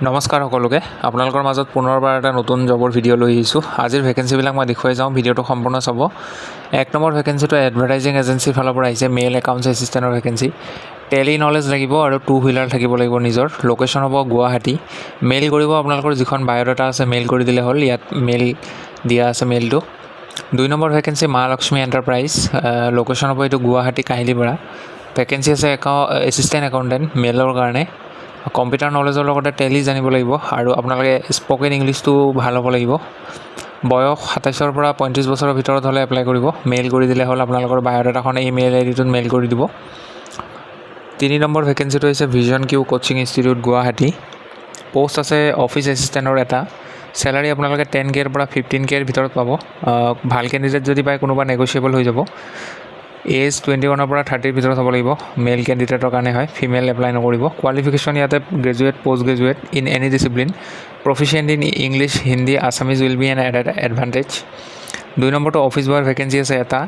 নমস্কাৰ সকলোকে আপোনালোকৰ মাজত পুনৰবাৰ এটা নতুন জবৰ ভিডিঅ' লৈ আহিছোঁ। আজিৰ ভেকেঞ্চিবিলাক মই দেখুৱাই যাওঁ, ভিডিঅ'টো সম্পূৰ্ণ চাব। 1 নম্বৰ ভেকেঞ্চিটো এডভাৰটাইজিং এজেঞ্চিৰ ফালৰ পৰা আহিছে, মেইল একাউণ্টছ এছিষ্টেণ্টৰ ভেকেঞ্চি। টেলি নলেজ লাগিব আৰু 2 হুইলাৰ থাকিব লাগিব নিজৰ। লোকেশ্যন হ'ব গুৱাহাটী। মেইল কৰিব আপোনালোকৰ যিখন বায়'ডাটা আছে মেইল কৰি দিলে হ'ল, ইয়াত মেইল দিয়া আছে মেইলটো। 2 number vacancy Mahalakshmi enterprise, location হ'ব এইটো গুৱাহাটী কাহিলীপাৰা। ভেকেঞ্চি আছে এছিষ্টেণ্ট একাউণ্টেণ্ট মেইলৰ কাৰণে। কম্পিউটাৰ নলেজৰ লগতে টেলি জানিব লাগিব আৰু আপোনালোকে স্পকেন ইংলিছটো ভাল হ'ব লাগিব। বয়স 27ৰ পৰা 35 বছৰৰ ভিতৰত হ'লে এপ্লাই কৰিব। মেইল কৰি দিলে হ'ল, আপোনালোকৰ বায়'ডাটাখন এই মেইল আইডিটোত মেইল কৰি দিব। 3 নম্বৰ ভেকেঞ্চিটো হৈছে vision Q coaching institute Guwahati. Post আছে অফিচ এছিষ্টেণ্টৰ এটা। চেলাৰী আপোনালোকে 10Kৰ পৰা 15Kৰ ভিতৰত পাব। ভাল কেণ্ডিডেট যদি পায় কোনোবা নেগচিয়েবল হৈ যাব। এজ 21ৰ পৰা 30ৰ ভিতৰত হ'ব লাগিব। মেইল কেণ্ডিডেটৰ কাৰণে হয়, ফিমেল এপ্লাই নকৰিব। কোৱালিফিকেশ্যন ইয়াতে graduate, post graduate in any discipline. Proficient in English, Hindi, Assamese will be an advantage. 2 নম্বৰটো অফিচ বয়ৰ ভেকেঞ্চি আছে এটা।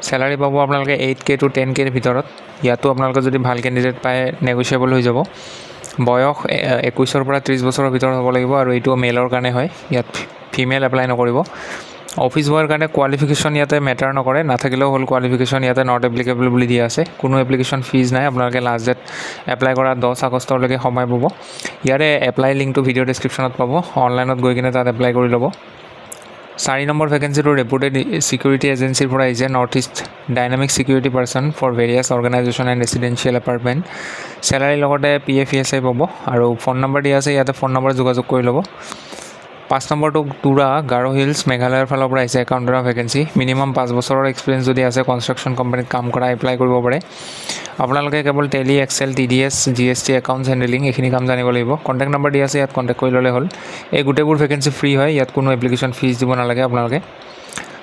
চেলাৰী পাব আপোনালোকে 8K to 10Kৰ ভিতৰত। ইয়াতো আপোনালোকে যদি ভাল কেণ্ডিডেট পায় নেগচিয়েবল হৈ যাব। বয়স 21ৰ পৰা 30 বছৰৰ ভিতৰত হ'ব লাগিব আৰু এইটো মেইলৰ কাৰণে হয়, ইয়াত ফিমেল এপ্লাই নকৰিব। অফিচ বয়ৰ কাৰণে কোৱালিফিকেশ্যন ইয়াতে মেটাৰ নকৰে, নাথাকিলেও হ'ল কোৱালিফিকেশ্যন ইয়াতে নট এপ্লিকেবল বুলি দিয়া আছে। কোনো এপ্লিকেশ্যন ফিজ নাই, আপোনালোকে লাষ্ট ডেট এপ্লাই কৰা 10 আগষ্টলৈকে সময় পাব। ইয়াৰে এপ্লাই লিংকটো ভিডিঅ' ডেছক্ৰিপশ্যনত পাব, অনলাইনত গৈ কিনে তাত এপ্লাই কৰি ল'ব। 4 নম্বৰ ভেকেঞ্চিটো ৰেপুটেড ছিকিউৰিটি এজেঞ্চিৰ পৰা আহিছে, north east dynamic security person for various organisation and residential apartment. চেলাৰীৰ লগতে PF ESI পাব আৰু ফোন নম্বৰ দিয়া আছে, ইয়াতে ফোন নম্বৰ যোগাযোগ কৰি ল'ব। 5 নম্বৰটো তুৰা গাৰো হিলছ মেঘালয়ৰ ফালৰ পৰা আহিছে, একাউণ্টাৰৰ ভেকেঞ্চি। মিনিমাম 5 বছৰৰ এক্সপিৰিয়েঞ্চ যদি আছে, কনষ্ট্ৰাকশ্যন কোম্পানীত কাম কৰা এপ্লাই কৰিব পাৰে। আপোনালোকে কেৱল Tally, Excel, TDS, GST, accounts handling এইখিনি কাম জানিব লাগিব। কণ্টেক্ট নম্বৰ দিয়া আছে, ইয়াত কণ্টেক্ট কৰি ল'লে হ'ল। এই গোটেইবোৰ ভেকেঞ্চি ফ্ৰী হয়, ইয়াত কোনো এপ্লিকেশ্যন ফিজ দিব নালাগে আপোনালোকে।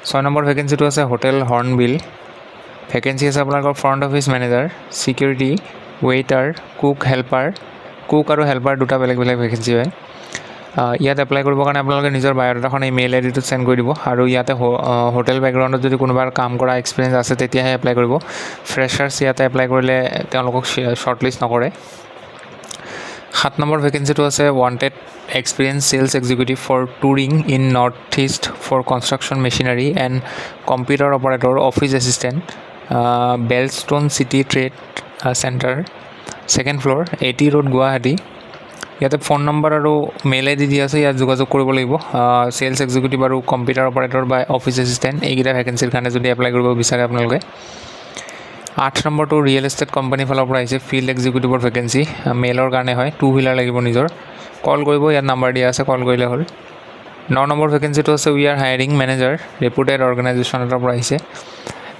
6 নম্বৰ ভেকেঞ্চিটো আছে হোটেল হৰ্ণবিল। ভেকেঞ্চি আছে আপোনালোকৰ front office manager, security, waiter, cook, helper. Cook আৰু হেল্পাৰ দুটা বেলেগ বেলেগ ভেকেঞ্চি হয়। ইয়াত এপ্লাই কৰিবৰ কাৰণে আপোনালোকে নিজৰ বায়'ডাটাখন এই মেইল আইডিটোত চেণ্ড কৰি দিব আৰু ইয়াতে হোটেল বেকগ্ৰাউণ্ডত যদি কোনোবাৰ কাম কৰা এক্সপিৰিয়েঞ্চ আছে তেতিয়াহে এপ্লাই কৰিব। ফ্ৰেছাৰ্ছ ইয়াতে এপ্লাই কৰিলে তেওঁলোকক শ্বৰ্টলিষ্ট নকৰে। 7 নম্বৰ ভেকেঞ্চিটো আছে wanted experience sales executive for touring in north east for construction machinery and computer operator office assistant, Belston city trade centre, 2nd floor, 80 road Guwahati. ইয়াতে ফোন নম্বৰ আৰু মেইল আইডি দিয়া আছে, ইয়াত যোগাযোগ কৰিব লাগিব। চেলছ এক্সিকিউটিভ আৰু কম্পিউটাৰ অপাৰেটৰ বা অফিচ এছিষ্টেণ্ট এইকেইটা ভেকেঞ্চিৰ কাৰণে যদি এপ্লাই কৰিব বিচাৰে আপোনালোকে। 8 নম্বৰটো ৰিয়েল এষ্টেট কোম্পানীৰ ফালৰ পৰা আহিছে, ফিল্ড এক্সিকিউটিভৰ ভেকেঞ্চি, মেইলৰ কাৰণে হয়। 2 হুইলাৰ লাগিব নিজৰ। কল কৰিব, ইয়াত নাম্বাৰ দিয়া আছে, কল কৰিলে হ'ল। 9 নম্বৰ ভেকেঞ্চিটো আছে we are hiring manager, reputed organisation এটাৰ পৰা আহিছে।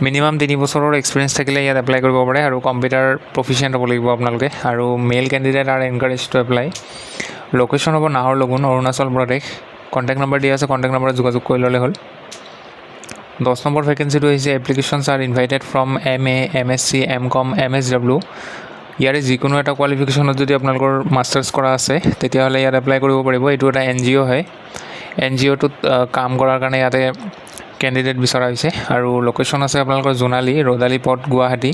মিনিমাম 3 বছৰৰ এক্সপিৰিয়েঞ্চ থাকিলে ইয়াত এপ্লাই কৰিব পাৰে আৰু কম্পিউটাৰ প্ৰফিচিয়েণ্ট হ'ব লাগিব আপোনালোকে আৰু mail candidate R encourage two apply. Location হ'ব নাহৰলগুন, অৰুণাচল প্ৰদেশ। কণ্টেক্ট নম্বৰ দিয়া আছে, কণ্টেক্ট নম্বৰত যোগাযোগ কৰি ল'লে হ'ল। 10 নম্বৰ ভেকেঞ্চিটো আহিছে applications are invited from MA, MSc, MCom, MSW। ইয়াৰে যিকোনো এটা কোৱালিফিকেশ্যনত যদি আপোনালোকৰ মাষ্টাৰ্ছ কৰা আছে তেতিয়াহ'লে ইয়াত এপ্লাই কৰিব পাৰিব। এইটো এটা NGO হয়, NGOটোত কাম কৰাৰ কাৰণে ইয়াতে কেণ্ডিডেট বিচৰা হৈছে আৰু লোকেশ্যন আছে আপোনালোকৰ জোনালী, ৰ'দালি পথ, গুৱাহাটী।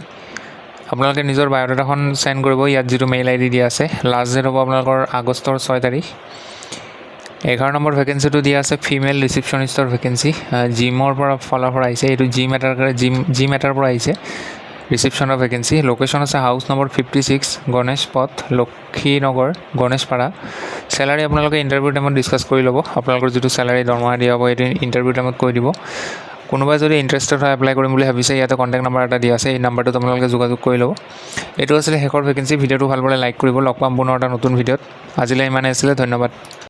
আপোনালোকে নিজৰ বায়'ডাটাখন চেণ্ড কৰিব, ইয়াত যিটো মেইল আইডি দিয়া আছে। লাষ্ট ডেট হ'ব আপোনালোকৰ আগষ্টৰ 6 তাৰিখ। 11 নম্বৰ ভেকেঞ্চিটো দিয়া আছে ফিমেল ৰিচিপশ্যনিষ্টৰ ভেকেঞ্চি, জিমৰ ফালৰ পৰা আহিছে। এইটো জিম এটাৰ পৰা আহিছে, ৰিচিপশ্যনৰ ভেকেঞ্চি। লোকেশ্যন আছে হাউচ নম্বৰ 56, গণেশ পথ, লক্ষীনগৰ, গণেশপাৰা। চেলাৰী আপোনালোকে ইণ্টাৰভিউ টাইমত ডিছকাছ কৰি ল'ব। আপোনালোকৰ যিটো চেলাৰী দৰমহা দিয়া হ'ব সেইটো ইণ্টাৰভিউ টাইমত কৈ দিব। কোনোবাই যদি ইণ্টাৰেষ্টেড হয় এপ্লাই কৰিম বুলি ভাবিছে, ইয়াতে কণ্টেক্ট নম্বৰ এটা দিয়া আছে, এই নাম্বাৰটোত আপোনালোকে যোগাযোগ কৰি ল'ব। এইটো আছিলে শেষৰ ভেকেঞ্চি। ভিডিঅ'টো ভাল পালে লাইক কৰিব। লগ পাম পুনৰ এটা নতুন ভিডিঅ'ত। আজিলৈ ইমানেই আছিলে, ধন্যবাদ।